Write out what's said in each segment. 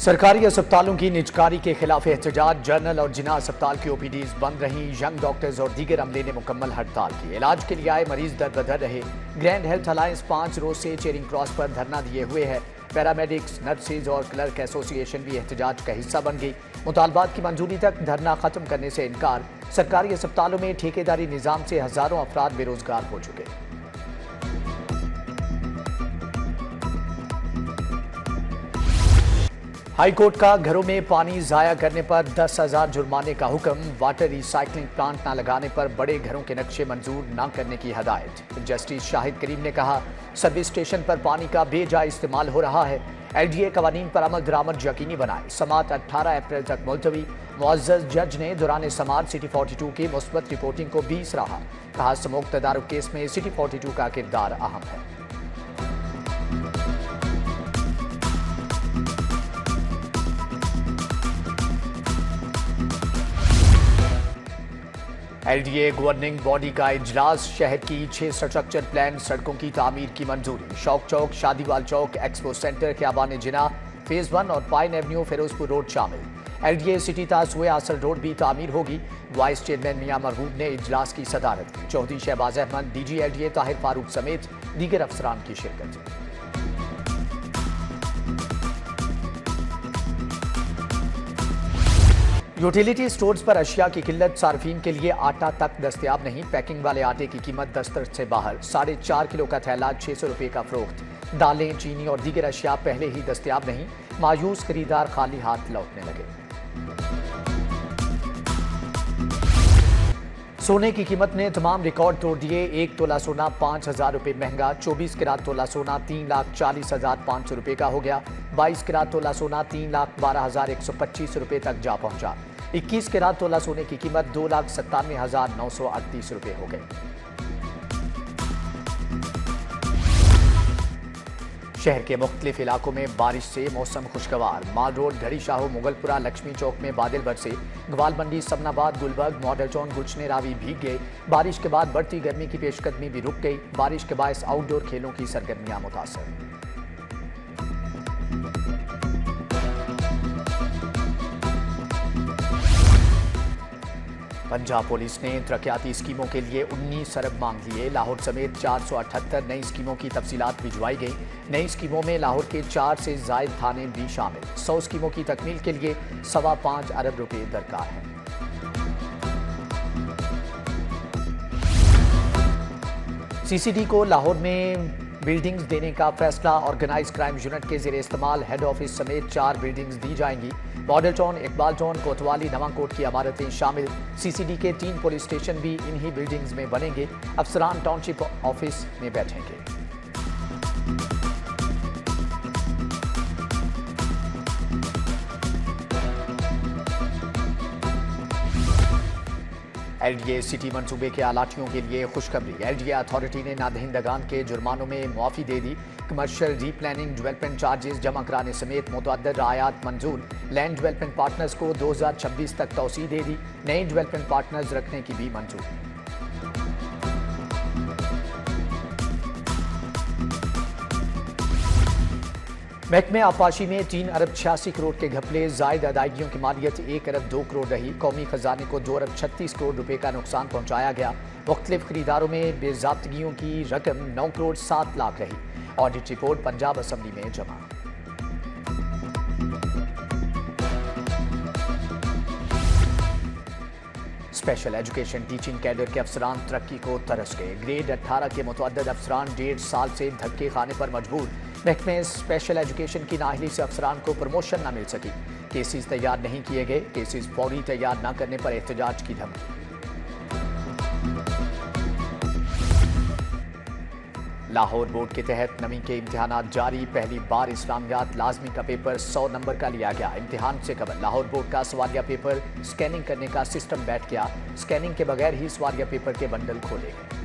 सरकारी अस्पतालों की निजकारी के खिलाफ एहतजाज। जनरल और जिना अस्पताल की ओपीडीज बंद रहीं। यंग डॉक्टर्स और दीगर अमले ने मुकम्मल हड़ताल की। इलाज के लिए आए मरीज दर बदर रहे। ग्रैंड हेल्थ अलायंस 5 रोज से चेरिंग क्रॉस पर धरना दिए हुए है। पैरामेडिक्स, नर्सेज और क्लर्क एसोसिएशन भी एहतजाज का हिस्सा बन गई। मुतालबात की मंजूरी तक धरना खत्म करने से इनकार। सरकारी अस्पतालों में ठेकेदारी निजाम से हजारों अफराद बेरोजगार हो चुके। हाईकोर्ट का घरों में पानी जाया करने पर 10,000 जुर्माने का हुक्म। वाटर रिसाइकलिंग प्लांट न लगाने पर बड़े घरों के नक्शे मंजूर न करने की हदायत। जस्टिस शाहिद करीम ने कहा, सर्विस स्टेशन पर पानी का बेजा इस्तेमाल हो रहा है। LDA कवानीन पर अमल दरामद यकीनी बनाए। समात 18 अप्रैल तक मुलतवी। मुअज़्ज़ज़ जज ने दौरान समात सिटी 42 की मुस्बत रिपोर्टिंग को 20 रहा। कहा, समूक तदारुक केस में सिटी 42 का किरदार अहम है। LDA गवर्निंग बॉडी का इजलास। शहर की 6 स्ट्रक्चर प्लान सड़कों की तामीर की मंजूरी। शौक चौक, शादीवाल चौक, एक्सपो सेंटर, खियाबान जिना, फेज 1 और पाइन एवेन्यू, फिरोजपुर रोड शामिल। LDA सिटी तासुए आसल रोड भी तामीर होगी। वाइस चेयरमैन मियां मरहूब ने इजलास की सदारत की। चौधरी शहबाज अहमद, DG LDA ताहिर फारूक समेत दीगर अफसरान की शिरकत। यूटिलिटी स्टोर्स पर अशिया की किल्लत। सार्फिन के लिए आटा तक दस्तयाब नहीं। पैकिंग वाले आटे की कीमत दस्तरस से बाहर। 4.5 किलो का थैला 600 रुपये का फरोख्त। दालें, चीनी और दीगर अशिया पहले ही दस्तयाब नहीं। मायूस खरीदार खाली हाथ लौटने लगे। सोने की कीमत ने तमाम रिकॉर्ड तोड़ दिए। 1 तोला सोना 5,000 रुपये महंगा। 24 किरात तोला सोना 3,40,500 रुपये का हो गया। 22 किरात तोला सोना 3,12,125 रुपये तक जा पहुंचा। 21 किरात तोला सोने की कीमत 2,97,938 रुपये हो गई। शहर के मुख्तलिफ इलाकों में बारिश से मौसम खुशगवार। माल रोड, घड़ी शाहो, मुगलपुरा, लक्ष्मी चौक में बादल बरसे। ग्वाल मंडी, समनाबाद, गुलबर्ग, मॉडल टाउन, गुलशन रावी भीग गए। बारिश के बाद बढ़ती गर्मी की पेशकदमी भी रुक गई। बारिश के बायस आउटडोर खेलों की सरगर्मियां मुतासर। पंजाब पुलिस ने तरक्याती स्कीमों के लिए 19 अरब मांग लिए। लाहौर समेत 478 नई स्कीमों की तफसीलात भिजवाई गई। नई स्कीमों में लाहौर के 4 से जायद थाने भी शामिल। 100 स्कीमों की तकमील के लिए 5.25 अरब रुपए दरकार है। CCD को लाहौर में बिल्डिंग्स देने का फैसला। ऑर्गेनाइज क्राइम यूनिट के जेर इस्तेमाल हेड ऑफिस समेत 4 बिल्डिंग्स दी जाएंगी। मॉडल टाउन, इकबाल टाउन, कोतवाली, नवाकोट की इमारतें शामिल। CCD के 3 पुलिस स्टेशन भी इन्हीं बिल्डिंग्स में बनेंगे। अफसरान टाउनशिप ऑफिस में बैठेंगे। LDA सिटी मंसूबे के आलाटियों के लिए खुशखबरी। LDA अथॉरिटी ने नादहिंदगान के जुर्मानों में मुआफी दे दी। कमर्शियल रीप्लानिंग डेवलपमेंट चार्जेस जमा कराने समेत मुतअद्दिद रायात मंजूर। लैंड डेवलपमेंट पार्टनर्स को 2026 तक तौसीह दे दी। नए डेवलपमेंट पार्टनर्स रखने की भी मंजूरी। महकमे आबपाशी में 3 अरब 86 करोड़ के घपले। जायद अदायगियों की मालियत 1 अरब 2 करोड़ रही। कौमी खजाने को 2 अरब 36 करोड़ रुपए का नुकसान पहुंचाया गया। मुख्तलिफ खरीदारों में बेजाब्तगियों की रकम 9 करोड़ 7 लाख रही। ऑडिट रिपोर्ट पंजाब असम्बली में जमा। स्पेशल एजुकेशन टीचिंग कैडर के अफसरान तरक्की को तरस गए। ग्रेड 18 के मुतअद्दिद अफसरान 1.5 साल से धक्के खाने पर मजबूर। महकमे स्पेशल एजुकेशन की नाअहली से अफसरान को प्रमोशन न मिल सकी। केसेस तैयार नहीं किए गए। केसेस फौरी तैयार न करने पर एहतजाज की धमकी। लाहौर बोर्ड के तहत नवीं के इम्तिहानात जारी। पहली बार इस्लामियात लाजमी का पेपर 100 नंबर का लिया गया। इम्तिहान से कबल लाहौर बोर्ड का सवालिया पेपर स्कैनिंग करने का सिस्टम बैठ गया। स्कैनिंग के बगैर ही सवालिया पेपर के बंडल खोले गए।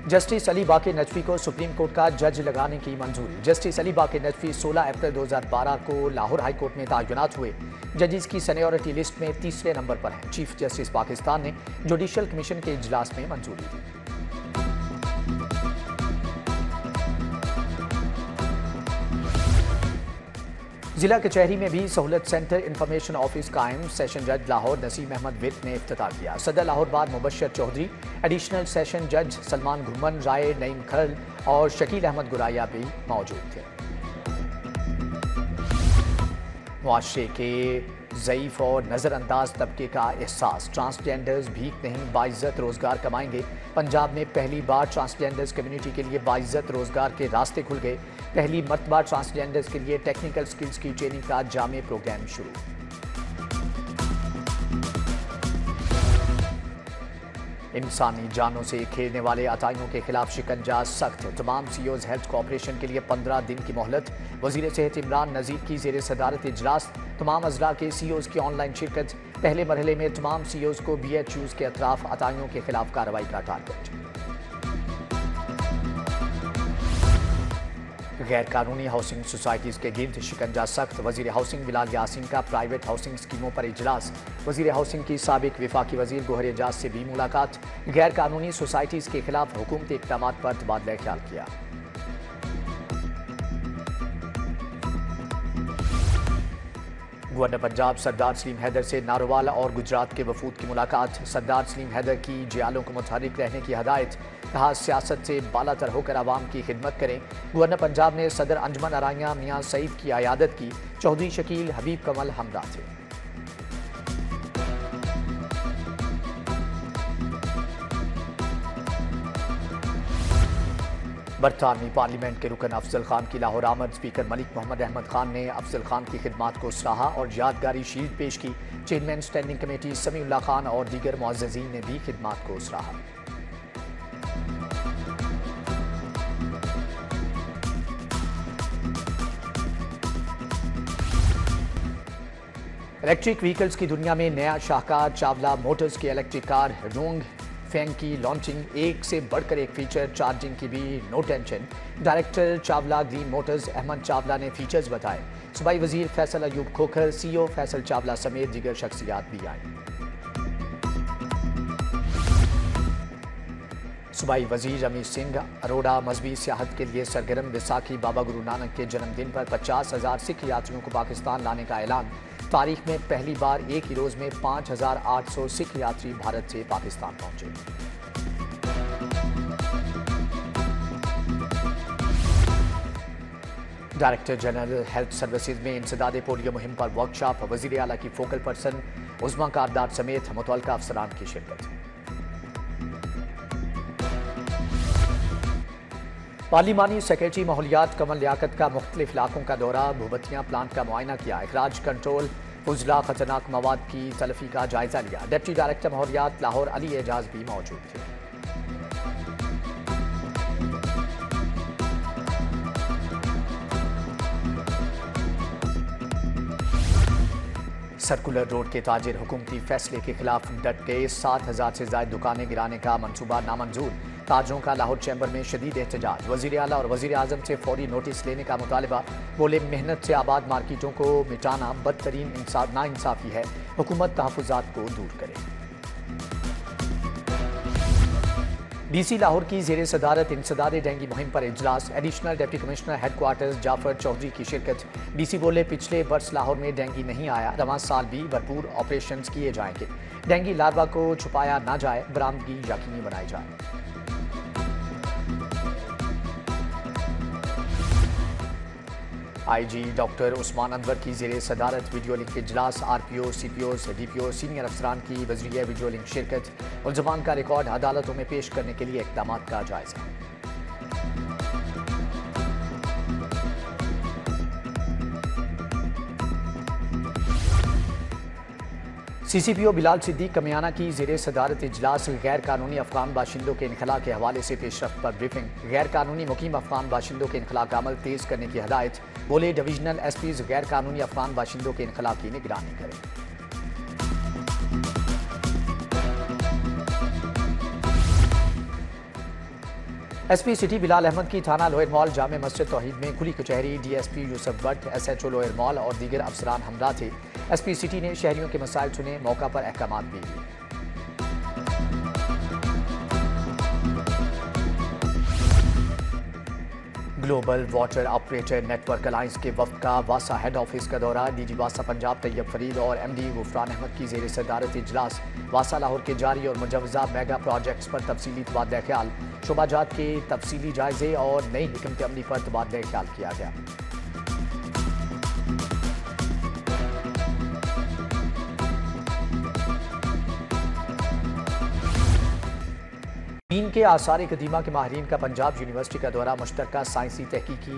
जस्टिस अली बाकी नजफी को सुप्रीम कोर्ट का जज लगाने की मंजूरी। जस्टिस अली बाकी नजफी 16 अप्रैल 2012 को लाहौर हाई कोर्ट में तैनात हुए। जजेस की सीनियरिटी लिस्ट में 3रे नंबर पर हैं। चीफ जस्टिस पाकिस्तान ने जुडिशल कमीशन के इजलास में मंजूरी दी। जिला कचहरी में भी सहूलत सेंटर इंफॉर्मेशन ऑफिस कायम। सेशन जज लाहौर नसीम अहमद विर्क ने इफ्तिताह किया। सदर लाहौर बाद मुबशर चौधरी, एडिशनल सेशन जज सलमान घुमन, राय नईम खल और शकील अहमद गुराया भी मौजूद थे। मुआशरे के ज़ईफ़ और नज़रअंदाज तबके का एहसास, ट्रांसजेंडर्स भीख नहीं बाइज्जत रोज़गार कमाएंगे। पंजाब में पहली बार ट्रांसजेंडर्स कम्युनिटी के लिए बाइज्जत रोज़गार के रास्ते खुल गए। पहली मर्तबा ट्रांसजेंडर्स के लिए टेक्निकल स्किल्स की ट्रेनिंग का जामे प्रोग्राम शुरू। इंसानी जानों से खेलने वाले अताइयों के खिलाफ शिकंजा सख्त। तमाम सीओज हेल्थ कॉपरेशन के लिए 15 दिन की मोहलत। वजीर सेहत इमरान नज़ीर की ज़ेर सदारत इजलास। तमाम अजला के सीओज की ऑनलाइन शिरकत। पहले मरहले में तमाम सीओज को BHUs के अतराफ अताइयों के खिलाफ कार्रवाई का टारगेट। गैर कानूनी हाउसिंग सोसाइटीज़ के गिर्द शिकंजा सख्त। वजीर हाउसिंग बिलाल यासीन का प्राइवेट हाउसिंग स्कीमों पर इजलास। वजीर हाउसिंग की साबिक विफाकी वजीर गोहर एजाज से भी मुलाकात। गैर कानूनी सोसाइटीज़ के खिलाफ हुकूमती इक़दाम पर तबादला ख्याल किया। गवर्नर पंजाब सरदार सलीम हैदर से नारोवाल और गुजरात के वफूद की मुलाकात। सरदार सलीम हैदर की जियालों को मुतहर्रिक रहने की हदायत। कहा सियासत से बालातर होकर आवाम की खिदमत करें। गवर्नर पंजाब ने सदर अंजमन अराइयां मियां सईद की अयादत की। चौधरी शकील हबीब कमल हमरा थे। बरतानवी पार्लियामेंट के रुकन अफजल खान की लाहौर आमद। स्पीकर मलिक मोहम्मद अहमद खान ने अफजल खान की खिदमात को सराहा और यादगारी शील्ड पेश की। Chairman standing committee Samiullah Khan और दीगर मुअज़्ज़ज़ीन ने भी खिदमात को सराहा। इलेक्ट्रिक व्हीकल्स की दुनिया में नया शाहकार। चावला मोटर्स की इलेक्ट्रिक कार रोंग फैंग की लॉन्चिंग। एक से बढ़कर एक फीचर, चार्जिंग की भी no tension. Director Chawla Green Motors Ahmad Chawla ने फीचर्स बताए। सूबाई वजीर फैसल अयूब खोखर, CEO फैसल चावला समेत दीगर शख्सियात भी आए। सूबाई वजीर रमेश सिंह अरोड़ा मजहबी सियाहत के लिए सरगर्म। विसाखी बाबा गुरु नानक के जन्मदिन पर 50,000 सिख यात्रियों को पाकिस्तान लाने का ऐलान। तारीख में पहली बार एक ही रोज में 5,800 सिख यात्री भारत से पाकिस्तान पहुंचे। डायरेक्टर जनरल हेल्थ सर्विसेज में इंसदाद पोलियो मुहिम पर वर्कशॉप। वजीर आला की फोकल पर्सन उस्मा कारदार समेत मुतल्लिका अफसरान की शिरकत। पार्लिमानी सेक्रेटरी माहौलियात कमल लियाकत का मुख्तलिफ इलाकों का दौरा। भूबतिया प्लांट का मुआयना किया। अखराज कंट्रोल फुजला खतरनाक मवाद की तलफी का जायजा लिया। डिप्टी डायरेक्टर माहौलियात लाहौर अली एजाज भी मौजूद थे। सर्कुलर रोड के ताजिर हुकूमती फैसले के खिलाफ डट गए। 7,000 से ज्यादा दुकानें गिराने का मंसूबा नामंजूर। ताजरों का लाहौर चैम्बर में शदीद एहतजाज। वजीर आला और वजीर आजम से फौरी नोटिस लेने का मुतालबा। बोले मेहनत से आबाद मार्केटों को मिटाना बदतरीन नाइंसाफी है। हुकूमत तहफ़्फ़ुज़ात को दूर करे। DC लाहौर की ज़ेर सदारत इंसदाद डेंगू मुहिम पर इजलास। Additional deputy commissioner headquarters Jafar Chaudhary की शिरकत। DC बोले पिछले वर्ष लाहौर में डेंगू नहीं आया, रवां साल भी भरपूर ऑपरेशन किए जाएंगे। डेंगू लार्वा को छुपाया ना जाए, बरामदगी यकीनी बनाई जाए। IG डॉक्टर उस्मान अनवर की ज़ेर सदारत वीडियो लिंक इजलास। RPO, CPO, DPO सीनियर अफसरान की वज़ीरिया वीडियो लिंक शिरकत। मुल्ज़मान का रिकॉर्ड अदालतों में पेश करने के लिए इक़दाम का जायजा। CCPO बिलाल सिद्दीक कमियाना की ज़ेर सदारत इजलास। गैर कानूनी अफगान बाशिंदों के इनखला के हवाले से पेशरफ्त पर ब्रीफिंग। गैर कानूनी मुकीम अफगान बाशिंदों के इनखला का अमल तेज़ करने की हदायत। बोले डिवीजनल SPs गैर कानूनी अफगान बाशिंदों के इनखला की निगरानी करें। SP सिटी बिलाल अहमद की थाना लोअर मॉल जामे मस्जिद तौहीद में खुली कचहरी। DSP Yusuf Bhatt, SHO lower mall और दीगर अफसरान हमरा थे। SP सिटी ने शहरियों के मसाइल सुने, मौका पर अहकामात भी लिए। Global water operator network alliance के वफ्द का वासा हेड ऑफिस का दौरा। डीजी वासा पंजाब तैयब फरीद और एमडी गुफरान अहमद की जेर सदारत इजलास। वासा लाहौर के जारी और मुजवजा मेगा प्रोजेक्ट्स पर तफसीली तबादला ख्याल, शुबाजात के तफसीली जायजे और नई हिकमत अमली पर तबादला ख्याल किया गया। चीन के आसार कदीमा के माहिरीन का पंजाब यूनिवर्सिटी का दौरा, मुश्तरका साइंसी तहकीकी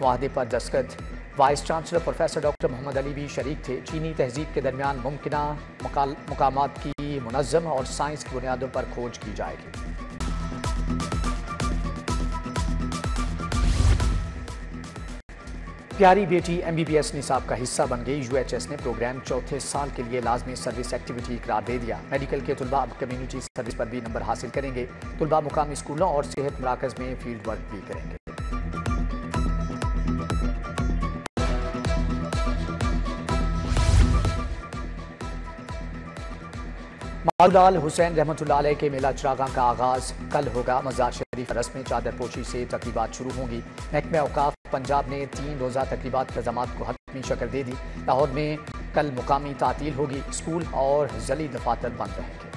मुआहदे पर दस्तखत। Vice chancellor professor doctor Mohammad Ali भी शरीक थे। चीनी तहजीब के दरमियान मुमकिना मुकामात की मुनज़्ज़म और साइंस की बुनियादों पर खोज की जाएगी। प्यारी बेटी MBBS निसाब का हिस्सा बन गई। UHS ने प्रोग्राम चौथे साल के लिए लाजमी सर्विस एक्टिविटी करार दे दिया। मेडिकल के तुलबा अब कम्युनिटी सर्विस पर भी नंबर हासिल करेंगे। तुलबा मुकामी स्कूलों और सेहत मराकज में फील्ड वर्क भी करेंगे। मौलाना हुसैन रहमतुल्लाह अलैह के मेला चिरागां का आगाज कल होगा। मज़ार शरीफ रस्म चादरपोशी से तकरीबात शुरू होंगी। महकमा औकाफ पंजाब ने 3 रोज़ा तकरीबात इंतजामात को हतमी शक्ल दे दी। लाहौर में कल मुकामी तातील होगी। स्कूल और जली दफातर बंद रहेंगे।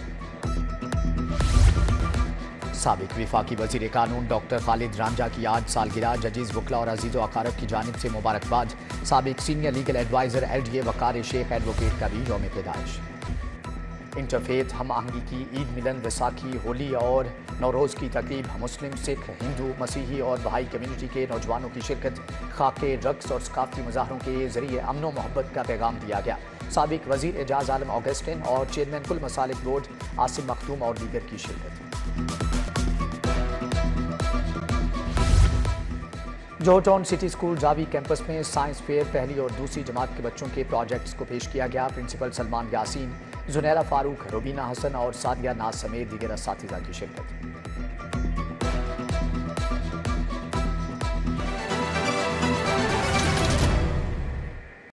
साबिक विफाकी वज़ीर कानून डॉक्टर खालिद रांझा की आज सालगिरह। जजीज वकला और अजीज़ व अकारब की जानिब से मुबारकबाद। साबिक सीनियर लीगल एडवाइज़र LDA वकार शेख एडवोकेट का भी यौम पैदाइश। इंटरफेथ हम आहंगी की ईद मिलन, वैसाखी, होली और नौरोज़ की तकरीब। मुस्लिम, सिख, हिंदू, मसीही और बहाई कम्युनिटी के नौजवानों की शिरकत। खाके, रक्स और सकाफती मुजाहरों के जरिए अमन व मोहब्बत का पैगाम दिया गया। साबिक वज़ीर एजाज आलम ऑगस्टिन और चेयरमैन कुल मसालिक बोर्ड आसिम मखदूम और दीगर की शिरकत। जोहर सिटी स्कूल जावी कैंपस में साइंस फेयर पहली और दूसरी जमात के बच्चों के प्रोजेक्ट्स को पेश किया गया। प्रिंसिपल सलमान यासीन, जुनैरा फारूक, रुबीना हसन और सादिया नाज समेत दीगर असातिज़ा की शिरकत।